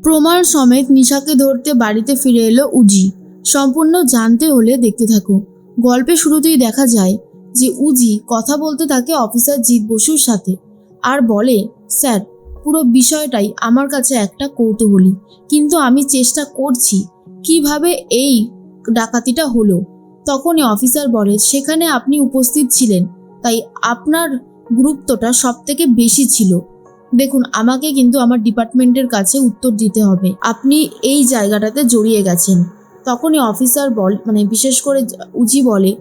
প্রমাণ সমেত নিশাকে ধরতে বাড়িতে ফিরে এলো উজি। সম্পূর্ণ জানতে হলে দেখতে থাকো। গল্পের শুরুতেই দেখা যায় যে উজি কথা বলতে থাকে অফিসার জিৎ বসুর সাথে আর বলে, স্যার, পুরো বিষয়টাই আমার কাছে একটা কৌতূহলী, কিন্তু আমি চেষ্টা করছি কিভাবে এই ডাকাতিটা হলো। তখনই অফিসার বলে, সেখানে আপনি উপস্থিত ছিলেন, তাই আপনার গুরুত্বটা সব থেকে বেশি ছিল। দেখুন, আমাকে কিন্তু আমার ডিপার্টমেন্টের কাছে উত্তর দিতে হবে, আপনি এই জায়গাটাতে জড়িয়ে গেছেন। তখনই অফিসার বিশেষ করে উজি বলে,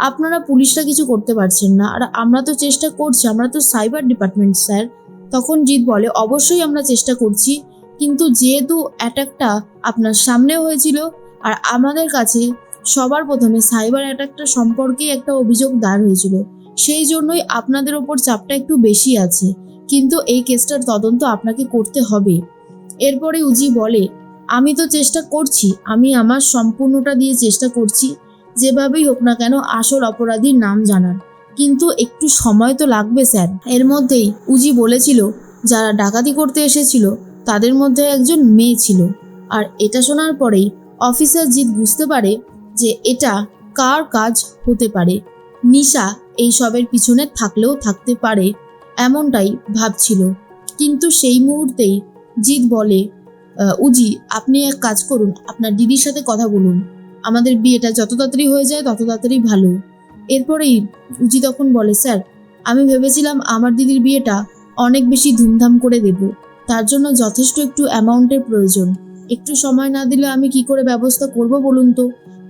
আপনারা পুলিশরা কিছু করতে পারছেন না, আর আমরা তো চেষ্টা করছি, আমরা তো সাইবার ডিপার্টমেন্ট স্যার। তখন জিৎ বলে, অবশ্যই আমরা চেষ্টা করছি, কিন্তু যেহেতু অ্যাটাকটা আপনার সামনে হয়েছিল আর আমাদের কাছে সবার প্রথমে সাইবার অ্যাটাকটা সম্পর্কে একটা অভিযোগ দায়ের হয়েছিল, সেই জন্যই আপনাদের ওপর চাপটা একটু বেশি আছে, কিন্তু এই কেসটার তদন্ত আপনাকে করতে হবে। এরপরে উজি বলে, আমি তো চেষ্টা করছি, আমি আমার সম্পূর্ণটা দিয়ে চেষ্টা করছি, যেভাবেই হোক না কেন আসল অপরাধীর নাম জানার, কিন্তু একটু সময় তো লাগবে স্যার। এর মধ্যেই উজি বলেছিল, যারা ডাকাতি করতে এসেছিল তাদের মধ্যে একজন মেয়ে ছিল। আর এটা শোনার পরেই অফিসার জিৎ বুঝতে পারে যে এটা কার কাজ হতে পারে। নিশা এই সবের পিছনে থাকলেও থাকতে পারে, এমনটাই ভাবছিল। কিন্তু সেই মুহূর্তেই জিৎ বলে, উজি, আপনি এক কাজ করুন, আপনার দিদির সাথে কথা বলুন, আমাদের বিয়েটা যত তাড়াতাড়ি হয়ে যায় তত তাড়াতাড়ি ভালো। এরপরেই উজি তখন বলে, স্যার, আমি ভেবেছিলাম আমার দিদির বিয়েটা অনেক বেশি ধুমধাম করে দেব, তার জন্য যথেষ্ট একটু অ্যামাউন্টের প্রয়োজন, একটু সময় না দিলে আমি কি করে ব্যবস্থা করব বলুন তো।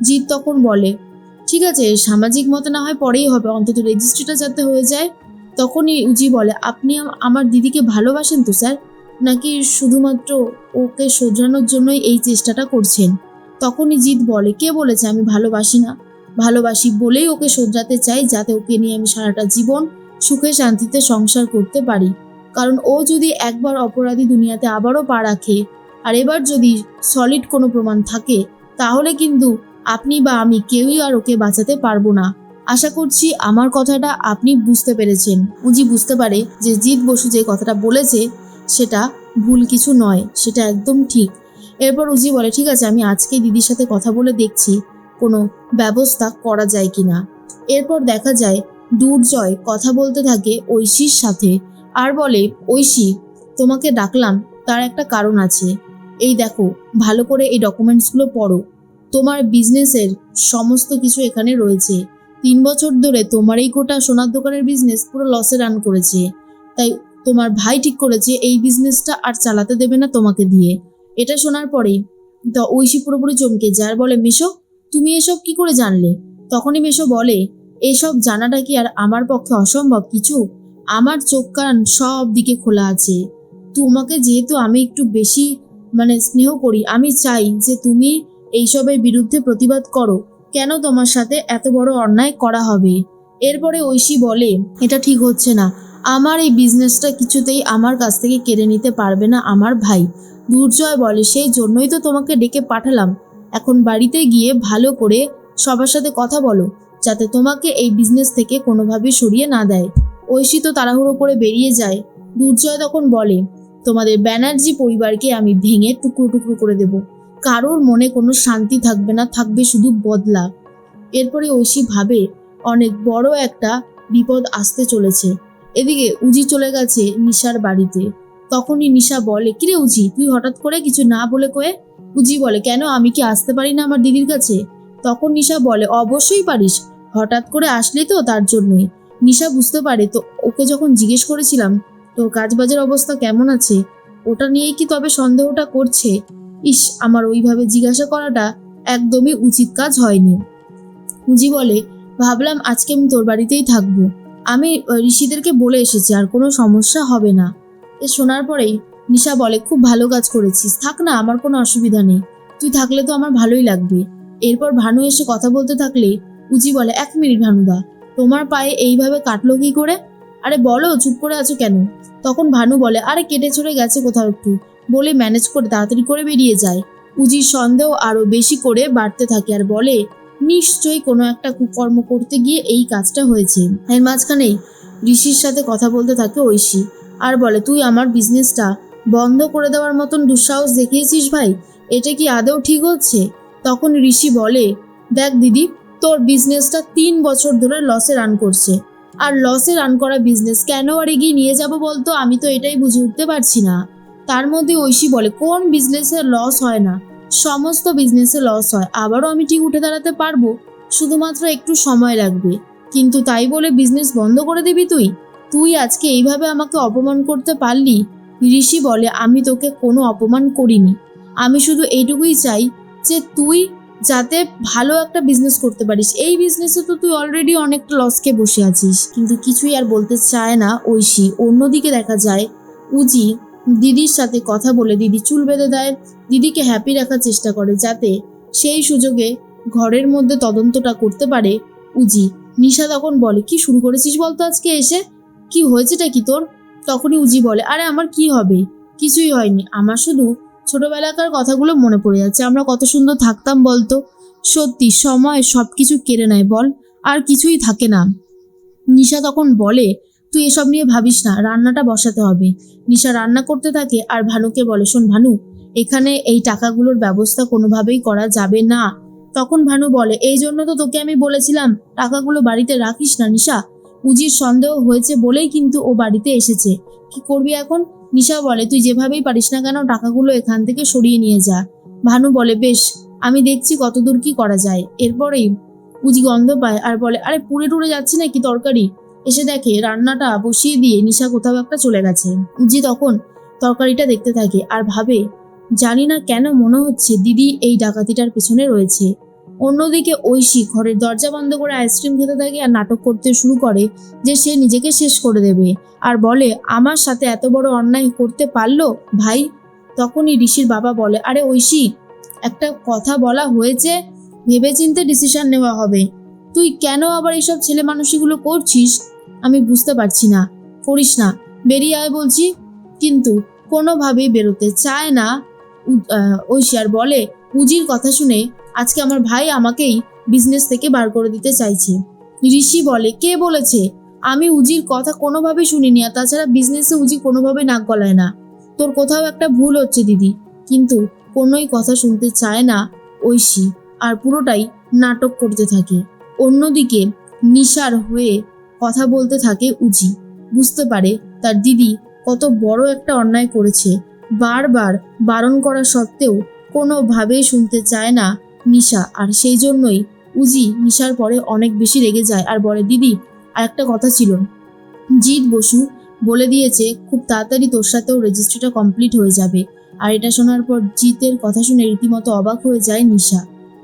জিৎ তখন বলে, ঠিক আছে, সামাজিক মতে না হয় পরেই হবে, অন্তত রেজিস্ট্রিটা যাতে হয়ে যায়। তখনই উজি বলে, আপনি আমার দিদিকে ভালোবাসেন তো স্যার, নাকি শুধুমাত্র ওকে শোধরানোর জন্যই এই চেষ্টাটা করছেন? তখনই জিৎ বলে, কে বলেছে আমি ভালোবাসি না? ভালোবাসি বলেই ওকে শোধরাতে চাই, যাতে ওকে নিয়ে আমি সারাটা জীবন সুখে শান্তিতে সংসার করতে পারি। কারণ ও যদি একবার অপরাধী দুনিয়াতে আবারও পা রাখে, আর এবার যদি সলিড কোনো প্রমাণ থাকে, তাহলে কিন্তু আপনি বা আমি কেউই আর ওকে বাঁচাতে পারবো না। আশা করছি আমার কথাটা আপনি বুঝতে পেরেছেন। উজি বুঝতে পারে যে জিৎ বসু যে কথাটা বলেছে সেটা ভুল কিছু নয়, সেটা একদম ঠিক। এরপর উজি বলে, ঠিক আছে, আমি আজকেই দিদির সাথে কথা বলে দেখছি কোনো ব্যবস্থা করা যায় কিনা। এরপর দেখা যায় দুর্জয় কথা বলতে থাকে ঐশীর সাথে আর বলে, ঐশী, তোমাকে ডাকলাম তার একটা কারণ আছে। এই দেখো, ভালো করে এই ডকুমেন্টসগুলো পড়ো। তোমার বিজনেসের সমস্ত কিছু এখানে রয়েছে। 3 বছর ধরে তোমার এই গোটা সোনার দোকানের বিজনেস পুরো লসে রান করেছে, তাই তোমার ভাই ঠিক করেছে এই বিজনেসটা আর চালাতে দেবে না তোমাকে দিয়ে। এটা শোনার পরেই ঐশী পুরোপুরি চমকে যায় আর বলে, মেশো, তুমি এসব কি করে জানলে? তখনই মেশো বলে, এসব জানাটা কি আর আমার পক্ষে অসম্ভব কিছু? আমার চোখ কান সব দিকে খোলা আছে। তোমাকে যেহেতু আমি একটু বেশি স্নেহ করি, আমি চাই যে তুমি এইসবের বিরুদ্ধে প্রতিবাদ করো। কেন তোমার সাথে এত বড় অন্যায় করা হবে? এরপরে ঐশী বলে, এটা ঠিক হচ্ছে না, আমার এই বিজনেসটা কিছুতেই আমার কাছ থেকে কেড়ে নিতে পারবে না আমার ভাই। দুর্জয় বলে, সেই জন্যই তো তোমাকে ডেকে পাঠালাম। এখন বাড়িতে গিয়ে ভালো করে সবার সাথে কথা বলো, যাতে তোমাকে এই বিজনেস থেকে কোনোভাবে সরিয়ে না দেয়। ঐশী তো তাড়াহুড়ো করে বেরিয়ে যায়। দুর্জয় তখন বলে, তোমাদের ব্যানার্জি পরিবারকে আমি ভেঙে টুকরো টুকরো করে দেব, কারোর মনে কোনো শান্তি থাকবে না, থাকবে শুধু বদলা। এরপরে ঐশী ভাবে অনেক বড় একটা বিপদ আসতে চলেছে। এদিকে উজি চলে গেছে নিশার বাড়িতে। তখনই নিশা বলে, কিরে উজি, তুই হঠাৎ করে কিছু না বলে কয়ে? উজি বলে, কেন, আমি কি আসতে পারি না আমার দিদির কাছে? তখন নিশা বলে, অবশ্যই পারিস, হঠাৎ করে আসলি তো তার জন্যই। নিশা বুঝতে পারে তো ওকে যখন জিজ্ঞেস করেছিলাম তোর কাজবাজের অবস্থা কেমন আছে, ওটা নিয়েই কি তবে সন্দেহটা করছে। ইস, আমার ওইভাবে জিজ্ঞাসা করাটা একদমই উচিত কাজ হয়নি। উজি বলে, ভাবলাম আজকে আমি তোর বাড়িতেই থাকবো, আমি ঋষিদেরকে বলে এসেছি, আর কোনো সমস্যা হবে না। এ শোনার পরেই নিশা বলে, খুব ভালো কাজ করেছিস, থাক না, আমার কোনো অসুবিধা নেই, তুই থাকলে তো আমার ভালোই লাগবে। এরপর ভানু এসে কথা বলতে থাকলে উজি বলে, 1 মিনিট ভানুদা, তোমার পায়ে এইভাবে কাটলো কি করে? আরে বলো, চুপ করে আছো কেন? তখন ভানু বলে, আরে কেটে চড়ে গেছে কোথাও একটু, বলে ম্যানেজ করে তাড়াতাড়ি করে বেরিয়ে যায়। উজির সন্দেহ আরো বেশি করে বাড়তে থাকে আর বলে, নিশ্চয়ই কোনো একটা কুকর্ম করতে গিয়ে এই কাজটা হয়েছে। এর মাঝখানেই ঋষির সাথে কথা বলতে থাকে ঐশী আর বলে, তুই আমার বিজনেসটা বন্ধ করে দেওয়ার মতন দুঃসাহস দেখিয়েছিস ভাই, এটা কি আদৌ ঠিক হচ্ছে? তখন ঋষি বলে, দেখ দিদি, তোর বিজনেসটা 3 বছর ধরে লসে রান করছে, আর লসে রান করা বিজনেস কেন আর এগিয়ে নিয়ে যাব বলতো? আমি তো এটাই বুঝে উঠতে পারছি না। তার মধ্যে ঐশী বলে, কোন বিজনেসে লস হয় না? সমস্ত বিজনেসে লস হয়, আবারও আমি ঠিক উঠে দাঁড়াতে পারবো, শুধুমাত্র একটু সময় লাগবে। কিন্তু তাই বলে বিজনেস বন্ধ করে দিবি তুই? তুই আজকে এইভাবে আমাকে অপমান করতে পারলি? ঋষি বলে, আমি তোকে কোনো অপমান করিনি, আমি শুধু এইটুকুই চাই যে তুই যাতে ভালো একটা বিজনেস করতে পারিস। এই বিজনেসে তো তুই অলরেডি অনেকটা লসকে বসে আছিস। কিন্তু কিছুই আর বলতে চায় না ঐশী। অন্যদিকে দেখা যায় উজি দিদির সাথে কথা বলে দিদি চুল বেঁধে দেয়, দিদিকে হ্যাপি রাখার চেষ্টা করে যাতে সেই সুযোগে ঘরের মধ্যে তদন্তটা করতে পারে উজি। নিশা তখন বলে, কি শুরু করেছিস বলতো আজকে এসে? কি হয়েছেটা কি তোর? তখনই উজি বলে, আরে আমার কি হবে, কিছুই হয়নি, আমার শুধু ছোটবেলাকার কথাগুলো মনে পড়ে যাচ্ছে, আমরা কত সুন্দর থাকতাম বলতো। সত্যি সময় সবকিছু কেড়ে নেয় বল, আর কিছুই থাকে না। নিশা তখন বলে, তুই এসব নিয়ে ভাবিস না, রান্নাটা বসাতে হবে। নিশা রান্না করতে থাকে আর ভানুকে বলে, শোন ভানু, এখানে এই টাকাগুলোর ব্যবস্থা কোনোভাবেই করা যাবে না। তখন ভানু বলে, এই জন্য তো তোকে আমি বলেছিলাম টাকাগুলো বাড়িতে রাখিস না নিশা, উজির সন্দেহ হয়েছে বলেই কিন্তু ও বাড়িতে এসেছে, কি করবি এখন? নিশা বলে, তুই যেভাবেই পারিস না কেন টাকাগুলো এখান থেকে সরিয়ে নিয়ে যা। ভানু বলে, বেশ, আমি দেখছি কতদূর কি করা যায়। এরপরেই উজি গন্ধ পায় আর বলে, আরে পুড়ে টুড়ে যাচ্ছে নাকি তরকারি? এসে দেখে রান্নাটা বসিয়ে দিয়ে নিশা কোথাও একটা চলে গেছে। উজি তখন তরকারিটা দেখতে থাকে আর ভাবে, জানি না কেন মনে হচ্ছে দিদি এই ডাকাতিটার পেছনে রয়েছে। অন্যদিকে ঐশী ঘরের দরজা বন্ধ করে আইসক্রিম খেতে থাকে আর নাটক করতে শুরু করে যে সে নিজেকে শেষ করে দেবে, আর বলে, আমার সাথে এত বড় অন্যায় করতে পারলো ভাই? তখনই ঋষির বাবা বলে, আরে ঐশী, একটা কথা বলা হয়েছে, ভেবেচিন্তে ডিসিশন নেওয়া হবে। তুই কেন আবার এইসব ছেলে মানুষগুলো করছিস? আমি বুঝতে পারছি না, করিস না, বেরিয়ে আয় বলছি। কিন্তু কোনোভাবেই বেরোতে চায় না ঐশী, আর বলে, উজির কথা শুনে আজকে আমার ভাই আমাকেই বিজনেস থেকে বার করে দিতে চাইছে। ঋষি বলে, কে বলেছে? আমি উজির কথা কোনোভাবে শুনিনি, আর তাছাড়া বিজনেসে উজি কোনোভাবে নাক গলায় না। তোর কোথাও একটা ভুল হচ্ছে দিদি। কিন্তু কোনোই কথা শুনতে চায় না ঐশী, আর পুরোটাই নাটক করতে থাকে। অন্যদিকে নিশার হয়ে কথা বলতে থাকে উজি। বুঝতে পারে তার দিদি কত বড় একটা অন্যায় করেছে। বারবার বারণ করা সত্ত্বেও কোনোভাবেই শুনতে চায় না নিশা, আর সেই জন্যই উজি নিশার পরে অনেক বেশি রেগে যায় আর বলে, দিদি, আর একটা কথা ছিল, জিৎ বসু বলে দিয়েছে খুব তাড়াতাড়ি তোর সাথেও রেজিস্ট্রিটা কমপ্লিট হয়ে যাবে। আর এটা শোনার পর জিতের কথা শুনে রীতিমতো অবাক হয়ে যায় নিশা।